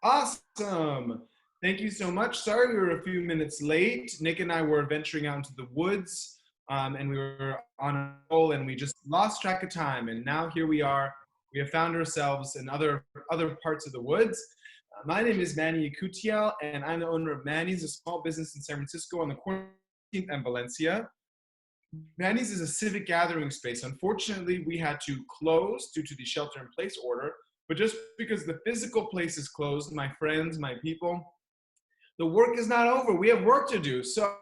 Awesome. Thank you so much. Sorry we were a few minutes late. Nick and I were venturing out into the woods, and we were on a roll and we just lost track of time. And now here we are. We have found ourselves in other parts of the woods. My name is Manny Yakutiel, and I'm the owner of Manny's, a small business in San Francisco on the corner of 14th and Valencia. Manny's is a civic gathering space. Unfortunately, we had to close due to the shelter-in-place order. But just because the physical place is closed, my friends, my people, the work is not over. We have work to do. So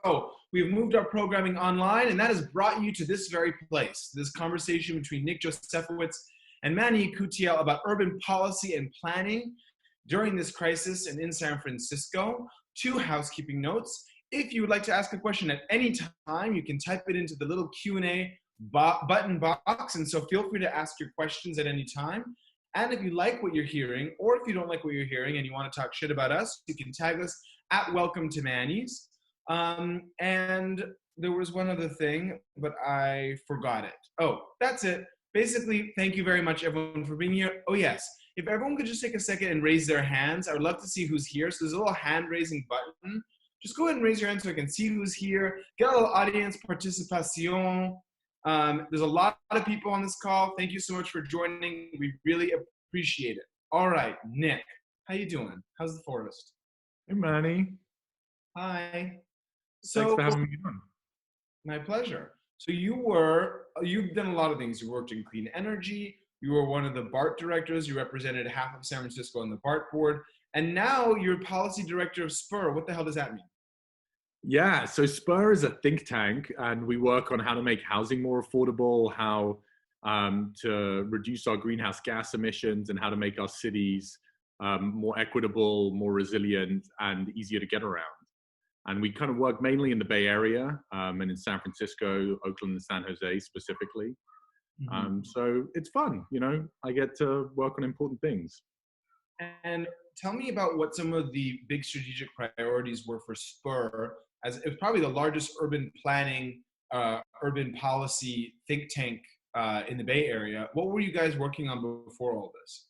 we've moved our programming online, and that has brought you to this very place, this conversation between Nick Josefowitz and Manny Yakutiel about urban policy and planning during this crisis and in San Francisco. 2 housekeeping notes. If you would like to ask a question at any time, you can type it into the little Q&A button box, and so feel free to ask your questions at any time. And if you like what you're hearing, or if you don't like what you're hearing and you want to talk shit about us, you can tag us at Welcome to Manny's. And there was one other thing, but I forgot it. Oh, that's it. Basically, thank you very much, everyone, for being here. Oh, yes. If everyone could just take a second and raise their hands, I would love to see who's here. So there's a little hand-raising button. Just go ahead and raise your hand so I can see who's here. Get a little audience participation. There's a lot of people on this call. Thank you so much for joining. We really appreciate it. All right, Nick, how you doing? How's the forest? Hey, Manny. Hi. Thanks for having me on. My pleasure. So you've done a lot of things. You worked in clean energy. You were one of the BART directors. You represented half of San Francisco on the BART board. And now you're policy director of Spur. What the hell does that mean? Yeah, so Spur is a think tank, and we work on how to make housing more affordable, how to reduce our greenhouse gas emissions, and how to make our cities more equitable, more resilient, and easier to get around. And we kind of work mainly in the Bay Area and in San Francisco, Oakland, and San Jose specifically. Mm-hmm. So it's fun, I get to work on important things. And tell me about what some of the big strategic priorities were for Spur, as it was probably the largest urban planning, urban policy think tank in the Bay Area. What were you guys working on before all this?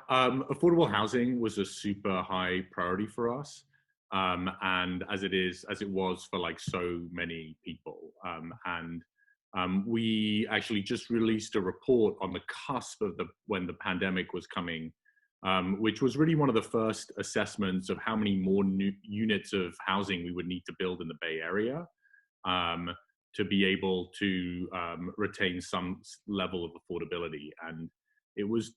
Affordable housing was a super high priority for us. And as it was for like so many people. We actually just released a report on the cusp of when the pandemic was coming, which was really one of the first assessments of how many more new units of housing we would need to build in the Bay Area to be able to retain some level of affordability. And it was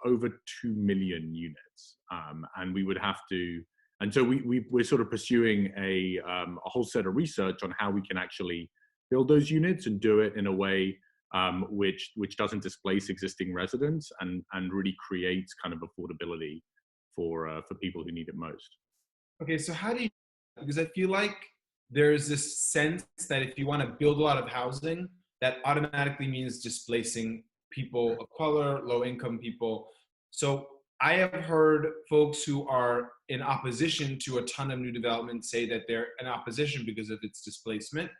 over 2 million units, and we would have to. And so we're sort of pursuing a whole set of research on how we can actually build those units and do it in a way which doesn't displace existing residents and really creates kind of affordability for people who need it most. Okay, so how do you? Because I feel like there's this sense that if you want to build a lot of housing, that automatically means displacing people of color, low-income people. So I have heard folks who are in opposition to a ton of new development say that they're in opposition because of its displacement.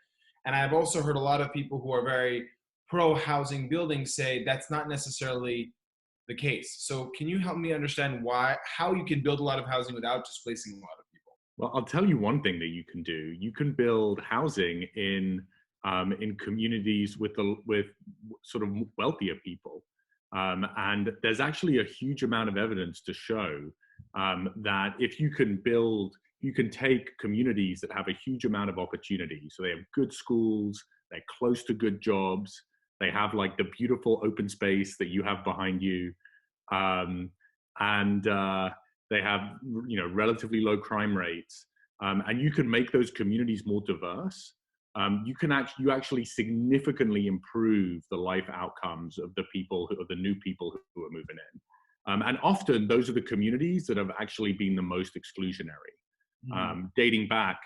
And I've also heard a lot of people who are very pro-housing building say that's not necessarily the case. So can you help me understand how you can build a lot of housing without displacing a lot of people? Well, I'll tell you one thing that you can do. You can build housing in communities with sort of wealthier people. And there's actually a huge amount of evidence to show that if you can take communities that have a huge amount of opportunity. So they have good schools, they're close to good jobs, they have like the beautiful open space that you have behind you, and they have relatively low crime rates, and you can make those communities more diverse. You actually significantly improve the life outcomes of the new people who are moving in. And often those are the communities that have actually been the most exclusionary. Dating back,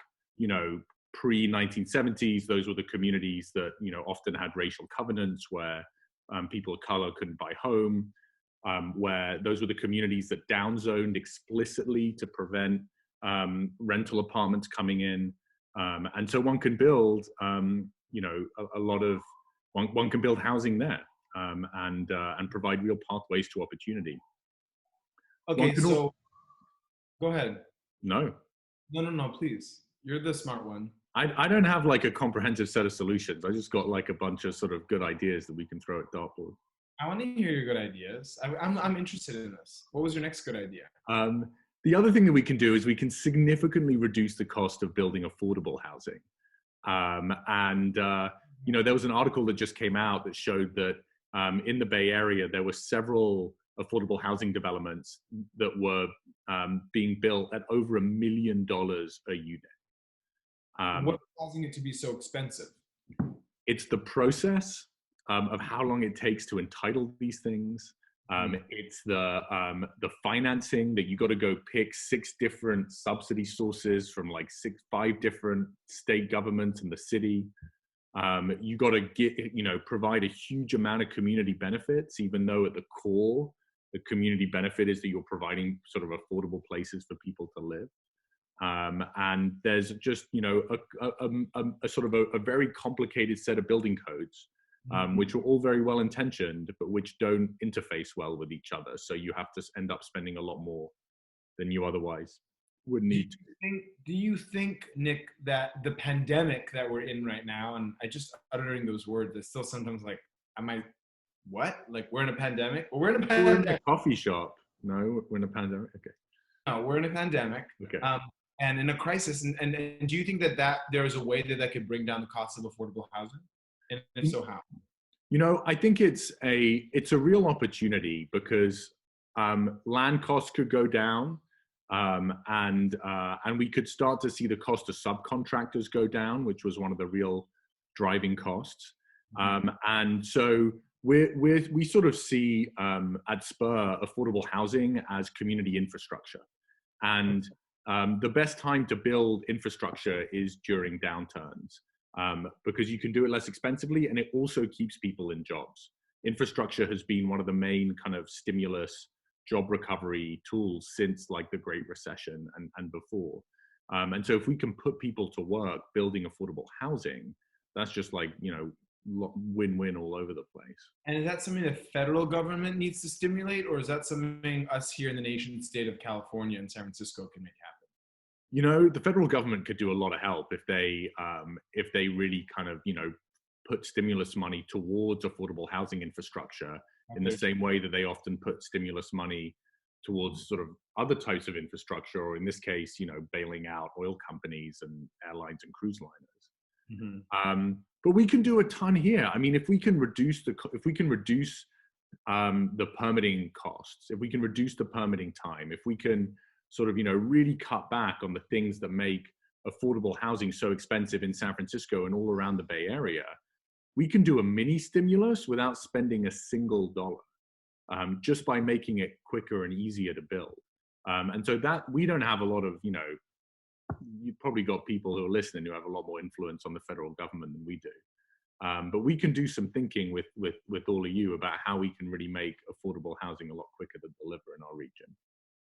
pre-1970s, those were the communities that, often had racial covenants where people of color couldn't buy home, where those were the communities that downzoned explicitly to prevent rental apartments coming in. And so one can build, one can build housing there and provide real pathways to opportunity. Okay, so Go ahead. No. No, please. You're the smart one. I don't have like a comprehensive set of solutions. I just got like a bunch of sort of good ideas that we can throw at dartboard. I want to hear your good ideas. I'm interested in this. What was your next good idea? The other thing that we can do is we can significantly reduce the cost of building affordable housing. You know, there was an article that just came out that showed that in the Bay Area, there were several affordable housing developments that were being built at over $1 million a unit. What's causing it to be so expensive? It's the process of how long it takes to entitle these things. It's the financing that you got to go pick 6 different subsidy sources from like 5 different state governments and the city. You got to provide a huge amount of community benefits, even though at the core, the community benefit is that you're providing sort of affordable places for people to live. And there's just, you know, a sort of a very complicated set of building codes, which are all very well intentioned, but which don't interface well with each other. So you have to end up spending a lot more than you otherwise would need to. Do you think, Nick, that the pandemic that we're in right now, and I just uttering those words, it's still sometimes like, what? Like, we're in a pandemic? Well, we're in a pandemic. We're in a coffee shop. No, we're in a pandemic. Okay. No, we're in a pandemic. Okay. And in a crisis. And do you think that there is a way that could bring down the cost of affordable housing? And if so, how? You know, I think it's a real opportunity because land costs could go down, and we could start to see the cost of subcontractors go down, which was one of the real driving costs. And so we sort of see at Spur affordable housing as community infrastructure, and the best time to build infrastructure is during downturns. Because you can do it less expensively and it also keeps people in jobs. Infrastructure has been one of the main kind of stimulus job recovery tools since like the Great Recession and before. And so if we can put people to work building affordable housing, that's just like, you know, win-win all over the place. And is that something the federal government needs to stimulate, or is that something us here in the nation state of California and San Francisco can make happen? You know, the federal government could do a lot of help if they really kind of, you know, put stimulus money towards affordable housing infrastructure in the same way that they often put stimulus money towards sort of other types of infrastructure, or in this case, you know, bailing out oil companies and airlines and cruise liners. But we can do a ton here. I mean, if we can reduce the permitting costs, if we can reduce the permitting time, if we can sort of, you know, really cut back on the things that make affordable housing so expensive in San Francisco and all around the Bay Area, we can do a mini stimulus without spending a single dollar, just by making it quicker and easier to build. And so that we don't have a lot of, you know, you've probably got people who are listening who have a lot more influence on the federal government than we do. But we can do some thinking with all of you about how we can really make affordable housing a lot quicker to deliver in our region.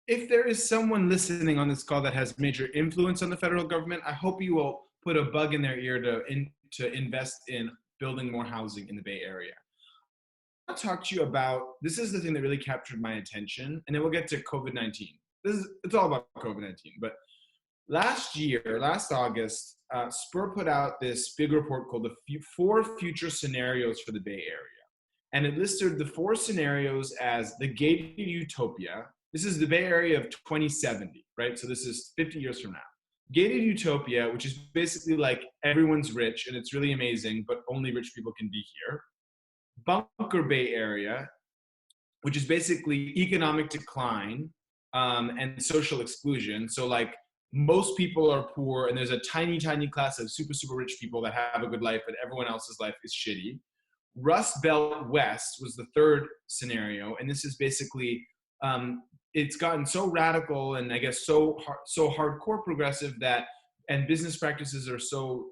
If there is someone listening on this call that has major influence on the federal government, I hope you will put a bug in their ear to invest in building more housing in the Bay Area. I want to talk to you about, this is the thing that really captured my attention, and then we'll get to COVID-19. It's all about COVID-19, but last August, Spur put out this big report called the 4 Future Scenarios for the Bay Area. And it listed the 4 scenarios as the gated utopia. This is the Bay Area of 2070, right? So this is 50 years from now. Gated utopia, which is basically like everyone's rich and it's really amazing, but only rich people can be here. Bunker Bay Area, which is basically economic decline and social exclusion. So like most people are poor and there's a tiny, tiny class of super, super rich people that have a good life, but everyone else's life is shitty. Rust Belt West was the 3rd scenario. And this is basically, it's gotten so radical and I guess so hardcore progressive and business practices are so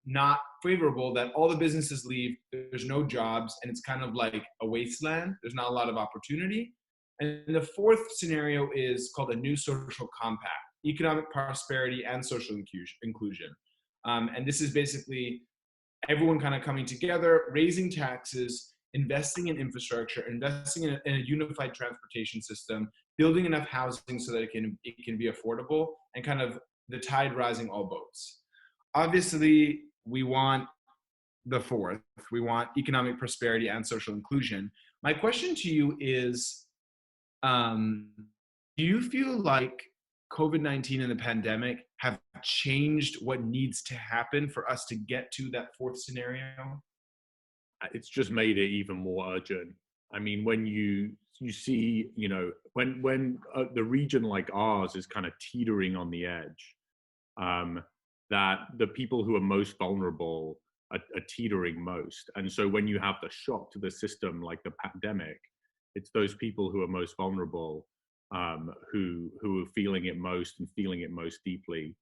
not favorable that all the businesses leave, there's no jobs, and it's kind of like a wasteland. There's not a lot of opportunity. And the 4th scenario is called a new social compact, economic prosperity and social inclusion. And this is basically everyone kind of coming together, raising taxes, investing in infrastructure, investing in a unified transportation system, building enough housing so that it can be affordable, and kind of the tide rising all boats. Obviously, we want the fourth. We want economic prosperity and social inclusion. My question to you is, do you feel like COVID-19 and the pandemic have changed what needs to happen for us to get to that fourth scenario? It's just made it even more urgent. I mean, when you see, you know, when the region like ours is kind of teetering on the edge, that the people who are most vulnerable are teetering most. And so when you have the shock to the system like the pandemic, it's those people who are most vulnerable, who are feeling it most and feeling it most deeply.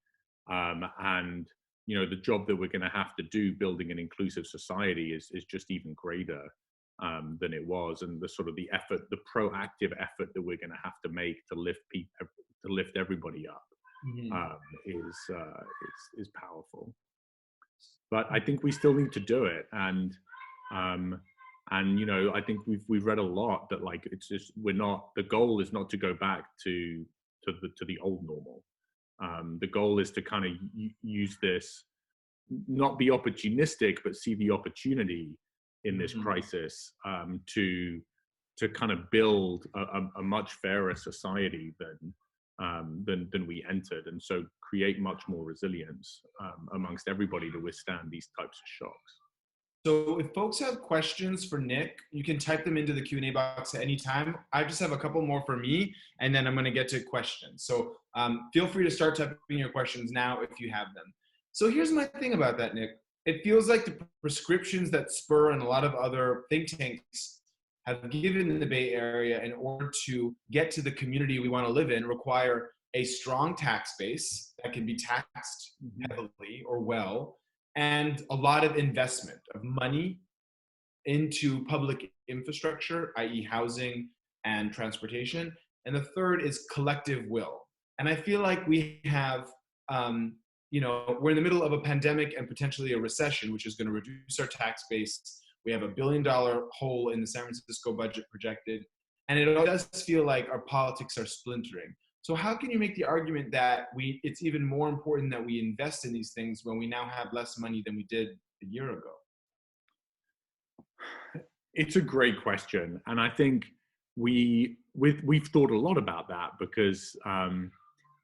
And you know, the job that we're going to have to do building an inclusive society is just even greater than it was. And the sort of the effort, the proactive effort that we're going to have to make to lift everybody up is powerful. But I think we still need to do it. And you know, I think we've read a lot that like it's just the goal is not to go back to the old normal. The goal is to kind of use this, not be opportunistic, but see the opportunity in this crisis to kind of build a much fairer society than we entered, and so create much more resilience amongst everybody to withstand these types of shocks. So if folks have questions for Nick, you can type them into the Q&A box at any time. I just have a couple more for me, and then I'm going to get to questions. So feel free to start typing your questions now if you have them. So here's my thing about that, Nick. It feels like the prescriptions that Spur and a lot of other think tanks have given in the Bay Area in order to get to the community we want to live in require a strong tax base that can be taxed heavily or well, and a lot of investment of money into public infrastructure, i.e. housing and transportation. And the third is collective will. And I feel like we have, you know, we're in the middle of a pandemic and potentially a recession, which is going to reduce our tax base. We have $1 billion hole in the San Francisco budget projected. And it does feel like our politics are splintering. So how can you make the argument that it's even more important that we invest in these things when we now have less money than we did a year ago? It's a great question. And I think we've thought a lot about that, because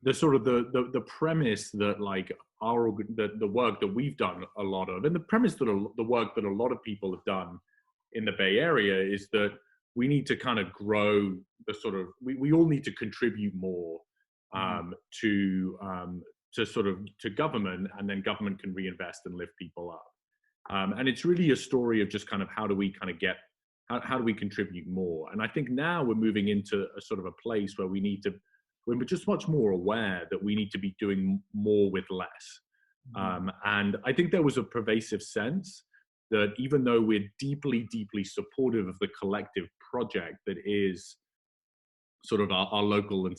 the sort of the premise that like the work that we've done a lot of, and the premise that the work that a lot of people have done in the Bay Area is that we need to kind of grow the sort of, we all need to contribute more to government, and then government can reinvest and lift people up. And it's really a story of just kind of how do we contribute more? And I think now we're moving into a sort of a place where we're just much more aware that we need to be doing more with less. And I think there was a pervasive sense that even though we're deeply, deeply supportive of the collective project that is sort of our local and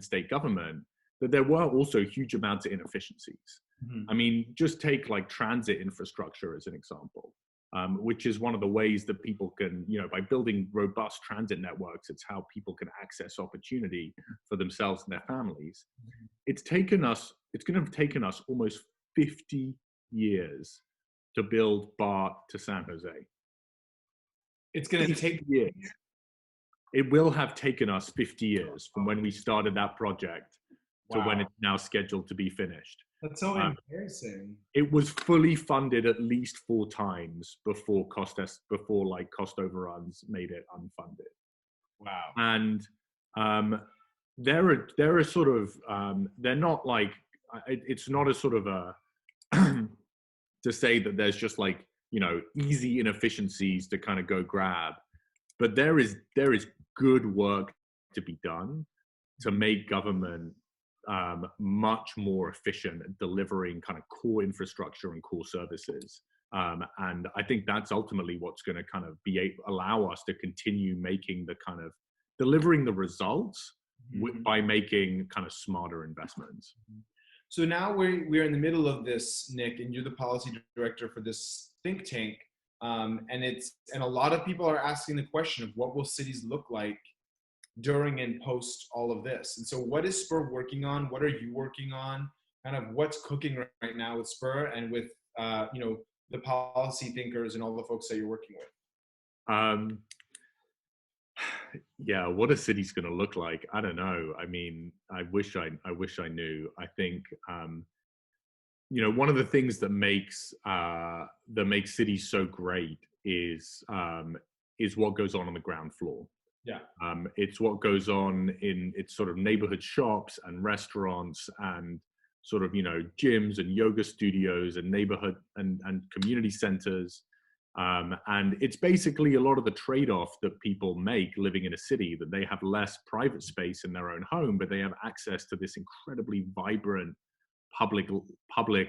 state government, that there were also huge amounts of inefficiencies. I mean, just take like transit infrastructure as an example, which is one of the ways that people can, you know, by building robust transit networks, it's how people can access opportunity for themselves and their families. It's going to have taken us almost 50 years to build BART to San Jose. It's going to take years. It will have taken us 50 years from when we started that project to when it's now scheduled to be finished. That's so embarrassing. It was fully funded at least 4 times before cost overruns made it unfunded. Wow. And there are sort of they're not like, it's not a sort of a to say that there's just like, you know, easy inefficiencies to kind of go grab, but there is good work to be done to make government much more efficient at delivering kind of core infrastructure and core services. And I think that's ultimately what's going to kind of allow us to continue making the kind of delivering the results by making kind of smarter investments. So now we're in the middle of this, Nick, and you're the policy director for this think tank. And a lot of people are asking the question of what will cities look like during and post all of this. And so what is Spur working on? What are you working on? Kind of what's cooking right now with Spur and with, the policy thinkers and all the folks that you're working with? Yeah, what a city's going to look like, I don't know. I mean, I wish I knew. I think one of the things that makes cities so great is what goes on the ground floor. Yeah. It's what goes on in its sort of neighborhood shops and restaurants and sort of gyms and yoga studios and neighborhood and community centers. And it's basically a lot of the trade-off that people make living in a city, that they have less private space in their own home, but they have access to this incredibly vibrant public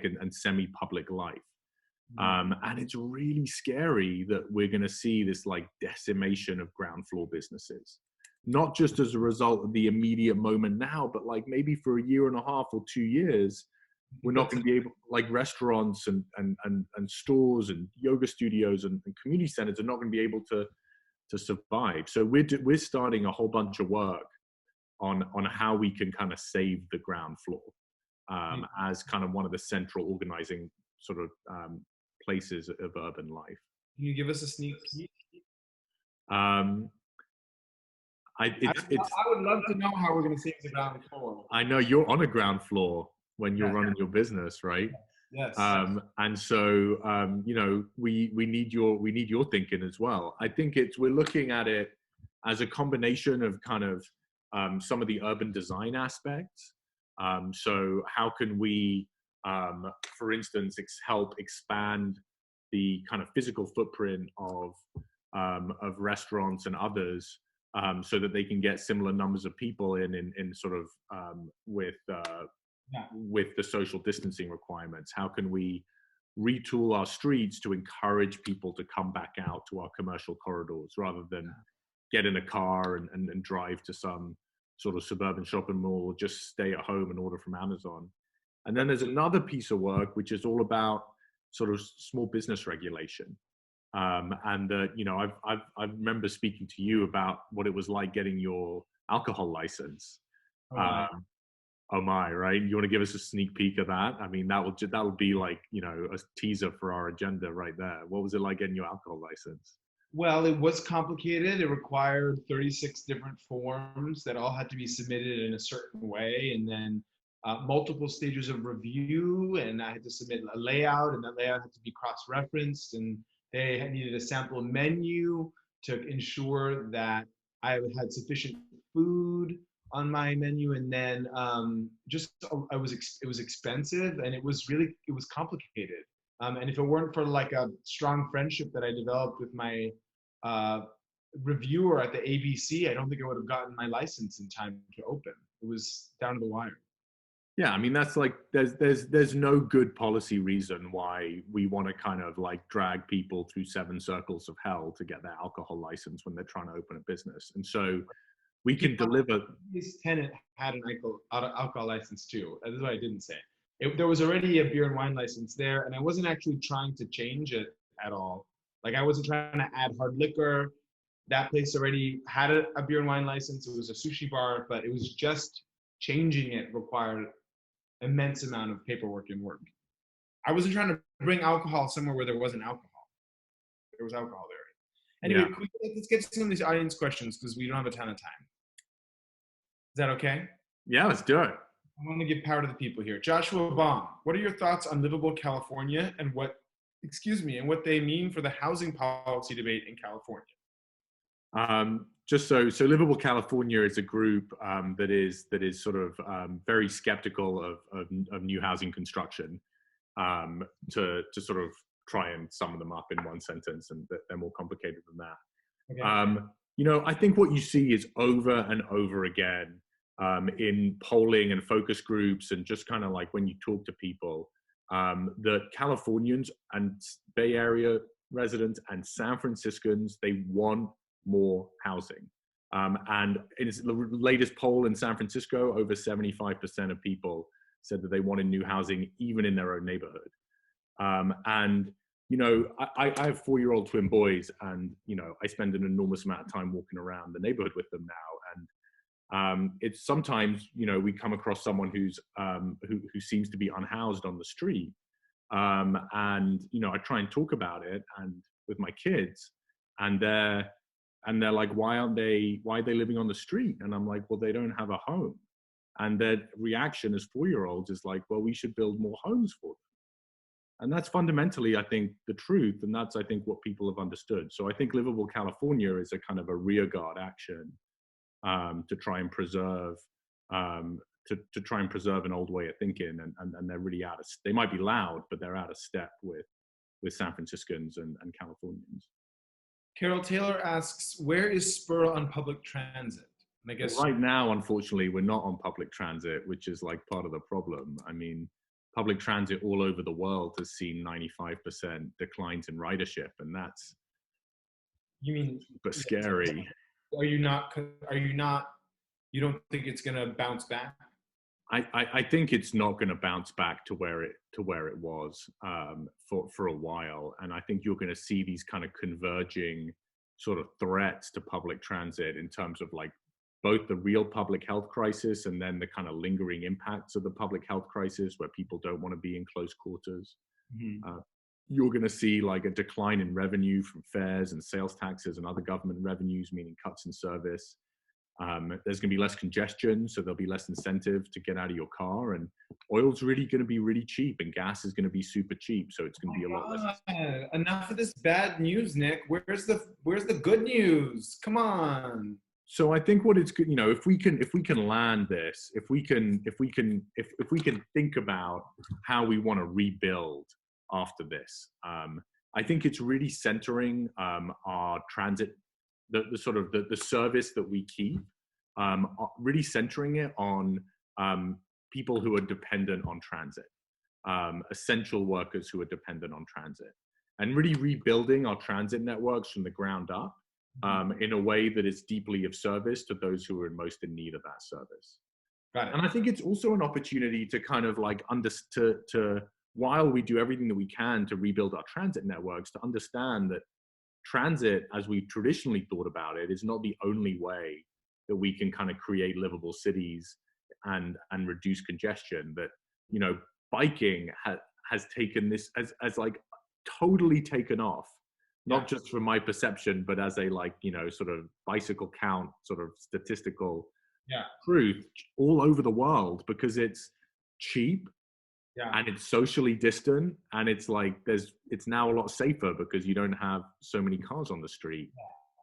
and semi-public life. And it's really scary that we're going to see this like decimation of ground floor businesses, not just as a result of the immediate moment now, but like maybe for a year and a half or 2 years, we're not going to be able, like restaurants and stores and yoga studios and community centers are not going to be able to survive. So we're starting a whole bunch of work on how we can kind of save the ground floor as kind of one of the central organizing sort of places of urban life. Can you give us a sneak peek? I would love to know how we're going to save the ground floor. I know you're on a ground floor when you're running your business, right? Yes. And so we need your thinking as well. I think we're looking at it as a combination of kind of some of the urban design aspects. So how can we, for instance, help expand the kind of physical footprint of restaurants and others, so that they can get similar numbers of people in sort of with the social distancing requirements? How can we retool our streets to encourage people to come back out to our commercial corridors rather than get in a car and drive to some sort of suburban shopping mall, or just stay at home and order from Amazon? And then there's another piece of work which is all about sort of small business regulation. And I remember speaking to you about what it was like getting your alcohol license. Oh my, right? You want to give us a sneak peek of that? I mean, that would be like, a teaser for our agenda right there. What was it like getting your alcohol license? Well, it was complicated. It required 36 different forms that all had to be submitted in a certain way, and then multiple stages of review, and I had to submit a layout, and that layout had to be cross-referenced, and they needed a sample menu to ensure that I had sufficient food on my menu, and then it was expensive, and it was complicated. And if it weren't for like a strong friendship that I developed with my reviewer at the ABC, I don't think I would have gotten my license in time to open. It was down to the wire. Yeah, I mean, that's like, there's no good policy reason why we want to kind of like drag people through 7 circles of hell to get their alcohol license when they're trying to open a business. And so we can deliver. This tenant had an alcohol license too. That's what I didn't say. There was already a beer and wine license there, and I wasn't actually trying to change it at all. Like, I wasn't trying to add hard liquor. That place already had a beer and wine license. It was a sushi bar, but it was just changing it required immense amount of paperwork and work. I wasn't trying to bring alcohol somewhere where there wasn't alcohol. There was alcohol there. Anyway, let's get to some of these audience questions because we don't have a ton of time. Is that okay? Yeah, let's do it. I want to give power to the people here. Joshua Baum, what are your thoughts on livable California and what they mean for the housing policy debate in California? Just so Livable California is a group that is sort of very skeptical of new housing construction, to sort of try and sum them up in one sentence, and they're more complicated than that. Okay. I think what you see is over and over again in polling and focus groups, and just kind of like when you talk to people, that Californians and Bay Area residents and San Franciscans, they want more housing. And in the latest poll in San Francisco, over 75% of people said that they wanted new housing, even in their own neighborhood. And you know, I have 4-year-old twin boys, and, you know, I spend an enormous amount of time walking around the neighborhood with them now. And it's sometimes, you know, we come across someone who's who seems to be unhoused on the street. And, you know, I try and talk about it and with my kids, and they're like, why are they living on the street? And I'm like, well, they don't have a home. And their reaction as 4-year-olds is like, well, we should build more homes for them. And that's fundamentally, I think, the truth. And that's, I think, what people have understood. So I think Livable California is a kind of a rearguard action to try and preserve to try and preserve an old way of thinking. And they're really they might be loud, but they're out of step with San Franciscans and Californians. Carol Taylor asks, where is Spur on public transit? And I guess right now, unfortunately, we're not on public transit, which is like part of the problem. I mean, public transit all over the world has seen 95% declines in ridership, and that's, you mean, but scary. You don't think it's going to bounce back? I think it's not going to bounce back to where it was for a while, and I think you're going to see these kind of converging sort of threats to public transit in terms of like both the real public health crisis and then the kind of lingering impacts of the public health crisis, where people don't want to be in close quarters. Mm-hmm. You're going to see like a decline in revenue from fares and sales taxes and other government revenues, meaning cuts in service. There's going to be less congestion, so there'll be less incentive to get out of your car, and oil's really going to be really cheap, and gas is going to be super cheap, so it's going to be a lot less. Enough of this bad news, Nick. Where's the good news? Come on. So I think what it's good, you know, if we can land this, if we can think about how we want to rebuild after this, I think it's really centering our transit. The sort of the service that we keep, really centering it on people who are dependent on transit, essential workers who are dependent on transit, and really rebuilding our transit networks from the ground up in a way that is deeply of service to those who are most in need of that service. Got it. And I think it's also an opportunity to kind of like while we do everything that we can to rebuild our transit networks, to understand that transit, as we traditionally thought about it, is not the only way that we can kind of create livable cities and reduce congestion. That, you know, biking has taken this as like totally taken off, not just from my perception, but as a like, you know, sort of bicycle count, sort of statistical truth all over the world, because it's cheap. And it's socially distant, and it's like it's now a lot safer because you don't have so many cars on the street.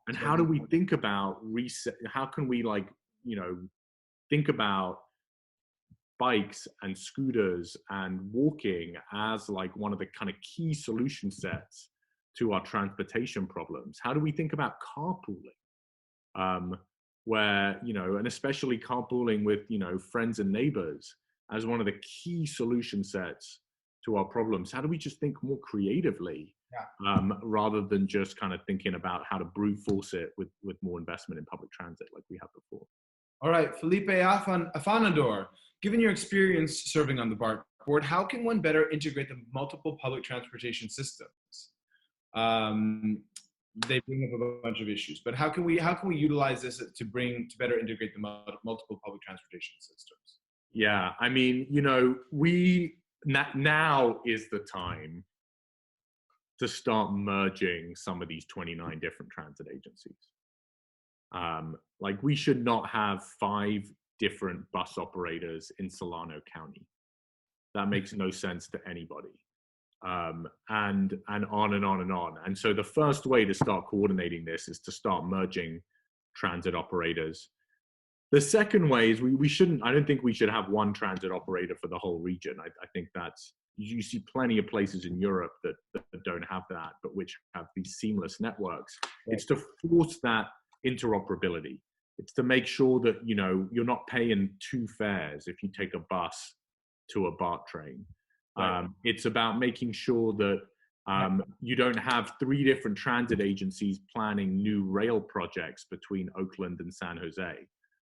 And how do we think about how can we, like, you know, think about bikes and scooters and walking as like one of the kind of key solution sets to our transportation problems? How do we think about carpooling, where, you know, and especially carpooling with, you know, friends and neighbors as one of the key solution sets to our problems? How do we just think more creatively, rather than just kind of thinking about how to brute force it with more investment in public transit like we have before? All right, Felipe Afanador, given your experience serving on the BART board, how can one better integrate the multiple public transportation systems? They bring up a bunch of issues, but how can we utilize this to better integrate the multiple public transportation systems? Yeah, I mean, you know, now is the time to start merging some of these 29 different transit agencies. Like, we should not have 5 different bus operators in Solano County. That makes no sense to anybody. And on and on and on. And so the first way to start coordinating this is to start merging transit operators. The second way is I don't think we should have one transit operator for the whole region. I think you see plenty of places in Europe that don't have that, but which have these seamless networks. Right. It's to force that interoperability. It's to make sure that, you know, you're not paying 2 fares if you take a bus to a BART train. Right. It's about making sure that you don't have 3 different transit agencies planning new rail projects between Oakland and San Jose.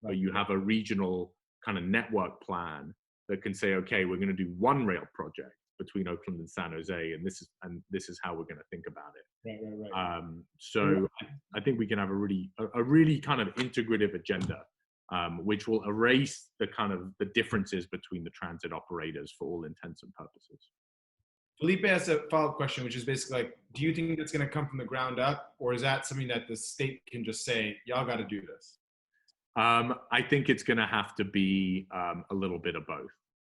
But you have a regional kind of network plan that can say, okay, we're going to do 1 rail project, between Oakland and San Jose, and this is how we're going to think about it. Right. So I think we can have a really kind of integrative agenda, which will erase the differences between the transit operators for all intents and purposes. Felipe has a follow-up question, which is basically like, do you think that's going to come from the ground up, or is that something that the state can just say, y'all got to do this? I think it's going to have to be a little bit of both.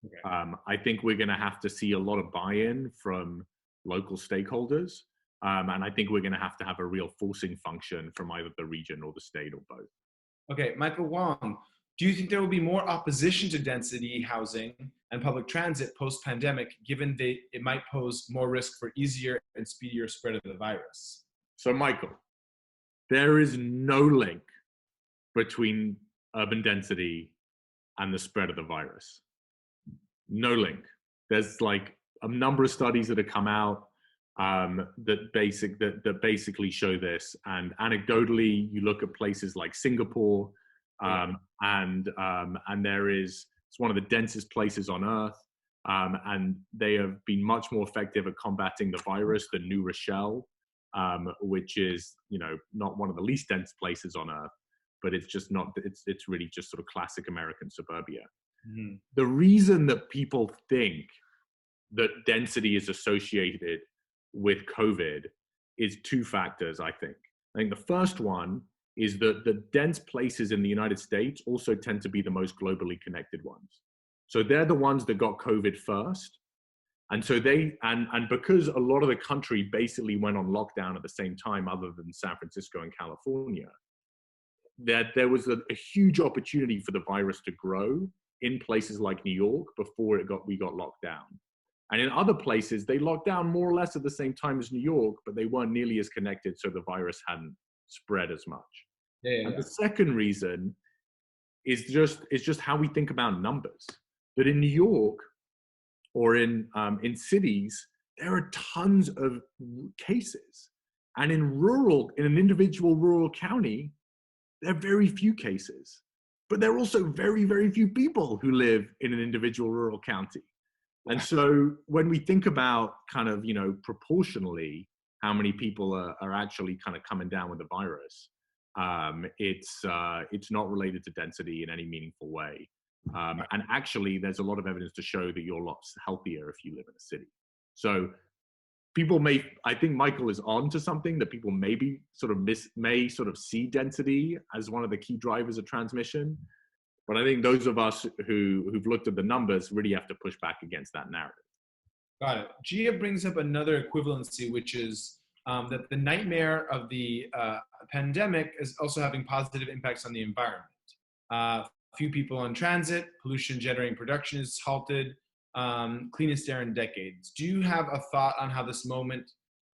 Okay. I think we're going to have to see a lot of buy-in from local stakeholders, and I think we're going to have a real forcing function from either the region or the state or both. Okay, Michael Wong, do you think there will be more opposition to density housing and public transit post-pandemic, given that it might pose more risk for easier and speedier spread of the virus? So, Michael, there is no link between urban density and the spread of the virus. No link. There's like a number of studies that have come out that basically show this. And anecdotally, you look at places like Singapore, and it's one of the densest places on earth, and they have been much more effective at combating the virus than New Rochelle, which is not one of the least dense places on earth, but it's just not. It's really just sort of classic American suburbia. Mm-hmm. The reason that people think that density is associated with COVID is two factors, I think. I think the first one is that the dense places in the United States also tend to be the most globally connected ones. So they're the ones that got COVID first. And so and because a lot of the country basically went on lockdown at the same time, other than San Francisco and California, that there was a huge opportunity for the virus to grow in places like New York before we got locked down. And in other places, they locked down more or less at the same time as New York, but they weren't nearly as connected, so the virus hadn't spread as much. And the second reason is just how we think about numbers. That in New York or in cities, there are tons of cases. And in an individual rural county, there are very few cases. But there are also very, very few people who live in an individual rural county. And so when we think about proportionally how many people are actually kind of coming down with the virus, it's not related to density in any meaningful way. And actually, there's a lot of evidence to show that you're a lot healthier if you live in a city. So I think Michael is on to something, that people maybe may see density as one of the key drivers of transmission. But I think those of us who've looked at the numbers really have to push back against that narrative. Got it. Gia brings up another equivalency, which is that the nightmare of the pandemic is also having positive impacts on the environment. Few people on transit, pollution generating production is halted, cleanest air in decades. Do you have a thought on how this moment,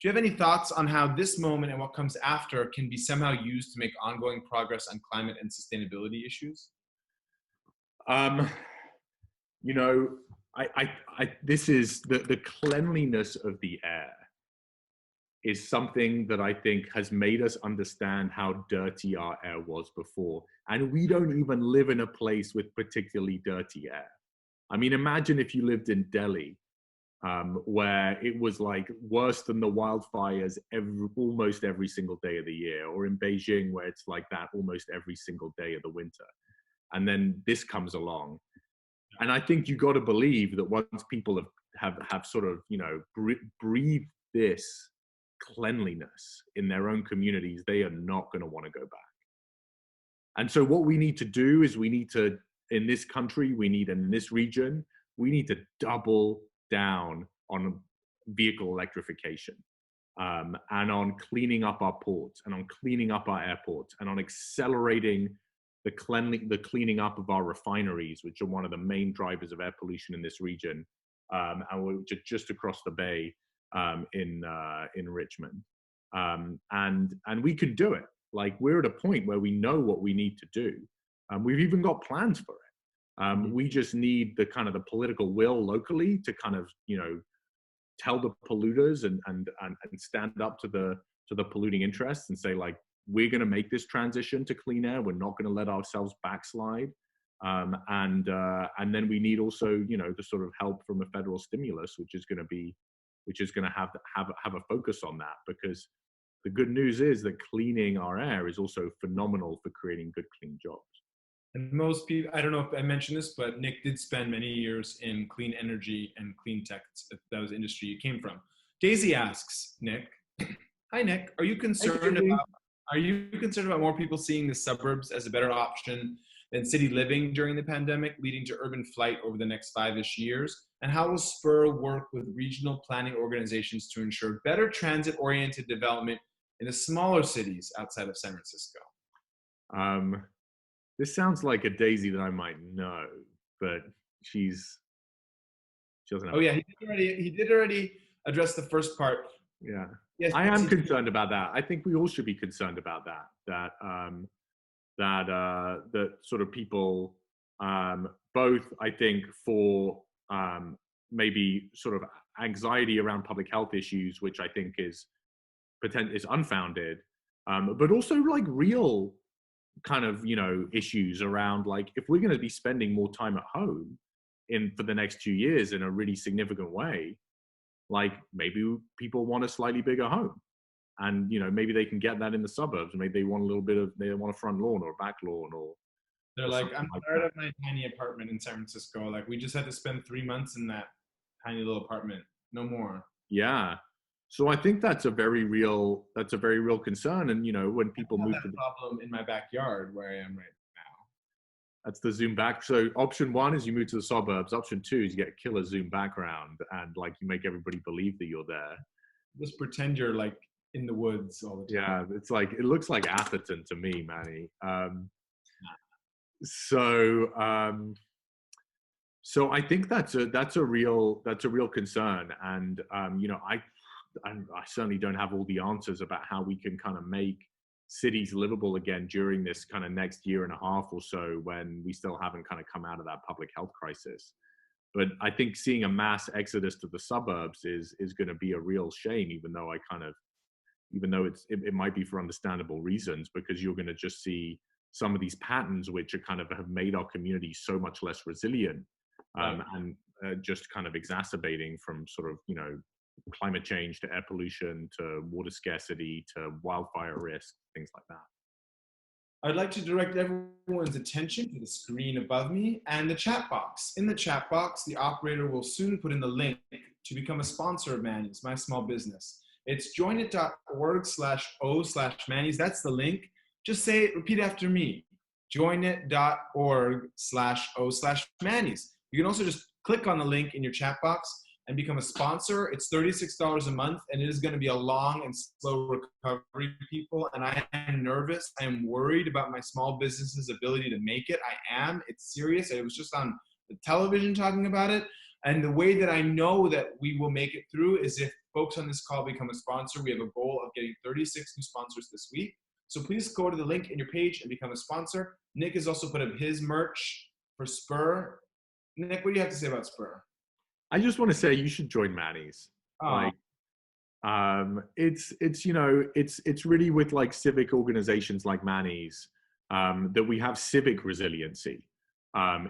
do you have any thoughts on how this moment and what comes after can be somehow used to make ongoing progress on climate and sustainability issues? This is the cleanliness of the air is something that I think has made us understand how dirty our air was before. And we don't even live in a place with particularly dirty air. I mean, imagine if you lived in Delhi, where it was like worse than the wildfires almost every single day of the year, or in Beijing, where it's like that almost every single day of the winter. And then this comes along. And I think you got to believe that once people have breathed this cleanliness in their own communities, they are not going to want to go back. And so what we need to do is in this country, in this region, we need to double down on vehicle electrification, and on cleaning up our ports, and on cleaning up our airports, and on accelerating the cleaning up of our refineries, which are one of the main drivers of air pollution in this region, and we're just across the bay in Richmond. And we can do it. Like, we're at a point where we know what we need to do. We've even got plans for it. We just need the political will locally to tell the polluters and stand up to the polluting interests and say, like, we're going to make this transition to clean air. We're not going to let ourselves backslide. And then we need also, you know, the sort of help from a federal stimulus, which is going to have a focus on that, because the good news is that cleaning our air is also phenomenal for creating good, clean jobs. And most people, I don't know if I mentioned this, but Nick did spend many years in clean energy and clean tech. That was the industry you came from. Daisy asks, Nick, hi Nick, are you concerned about more people seeing the suburbs as a better option than city living during the pandemic, leading to urban flight over the next 5-ish years? And how will Spur work with regional planning organizations to ensure better transit-oriented development in the smaller cities outside of San Francisco? This sounds like a Daisy that I might know, but she doesn't have. Oh yeah, he did already address the first part. Yeah. Yes, I am concerned about that. I think we all should be concerned about that. That sort of people, both I think for maybe sort of anxiety around public health issues, which I think is unfounded, but also like real kind of, you know, issues around, like, if we're going to be spending more time at home for the next 2 years in a really significant way, like, maybe people want a slightly bigger home, and, you know, maybe they can get that in the suburbs. Maybe they want they want a front lawn or a back lawn, or they're like, I'm tired of my tiny apartment in San Francisco. Like, we just had to spend 3 months in that tiny little apartment. No more. Yeah. So I think that's a very real concern. And, you know, when people move to the problem in my backyard where I am right now. That's the zoom back. So option 1 is you move to the suburbs. Option 2 is you get a killer zoom background, and like you make everybody believe that you're there. Just pretend you're like in the woods all the Yeah, time. it's like, it looks like Atherton to me, Manny. So I think that's a real concern. And you know, I certainly don't have all the answers about how we can kind of make cities livable again during this kind of next year and a half or so, when we still haven't kind of come out of that public health crisis. But I think seeing a mass exodus to the suburbs is going to be a real shame, even though it might be for understandable reasons, because you're going to just see some of these patterns which are kind of have made our community so much less resilient, and just kind of exacerbating from sort of, you know, climate change to air pollution to water scarcity to wildfire risk, things like that. I'd like to direct everyone's attention to the screen above me and the chat box. In the chat box, the operator will soon put in the link to become a sponsor of Manny's, my small business. It's joinit.org/o/Manny's. That's the link. Just say it, repeat after me. joinit.org/o/Manny's. You can also just click on the link in your chat box and become a sponsor. It's $36 a month, and it is going to be a long and slow recovery, people. And I am nervous. I am worried about my small business's ability to make it. I am. It's serious. I was just on the television talking about it. And the way that I know that we will make it through is if folks on this call become a sponsor. We have a goal of getting 36 new sponsors this week. So please go to the link in your page and become a sponsor. Nick has also put up his merch for Spur. Nick, what do you have to say about Spur? I just want to say you should join Manny's. Like, it's you know, it's really with like civic organizations like Manny's that we have civic resiliency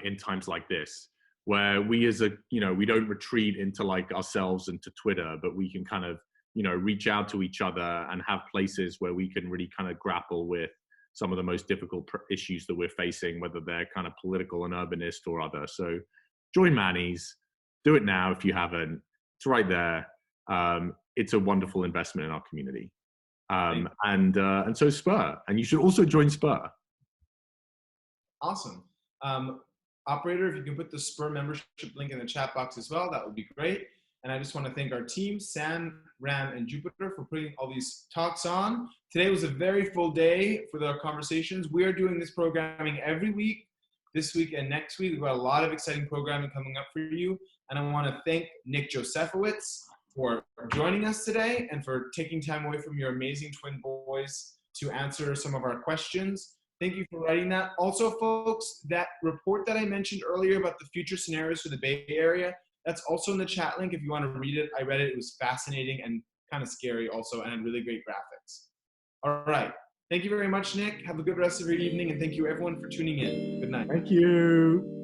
in times like this, where we as a, you know, we don't retreat into like ourselves and to Twitter, but we can kind of, you know, reach out to each other and have places where we can really kind of grapple with some of the most difficult issues that we're facing, whether they're kind of political and urbanist or other. So join Manny's. Do it now if you haven't. It's right there. It's a wonderful investment in our community. And so Spur. And you should also join Spur. Awesome. Operator, if you can put the Spur membership link in the chat box as well, that would be great. And I just want to thank our team, Sam, Ram, and Jupiter, for putting all these talks on. Today was a very full day for the conversations. We are doing this programming every week, this week and next week. We've got a lot of exciting programming coming up for you. And I want to thank Nick Josefowitz for joining us today and for taking time away from your amazing twin boys to answer some of our questions. Thank you for writing that. Also, folks, that report that I mentioned earlier about the future scenarios for the Bay Area, that's also in the chat link if you want to read it. I read it. It was fascinating and kind of scary also, and had really great graphics. All right. Thank you very much, Nick. Have a good rest of your evening, and thank you everyone for tuning in. Good night. Thank you.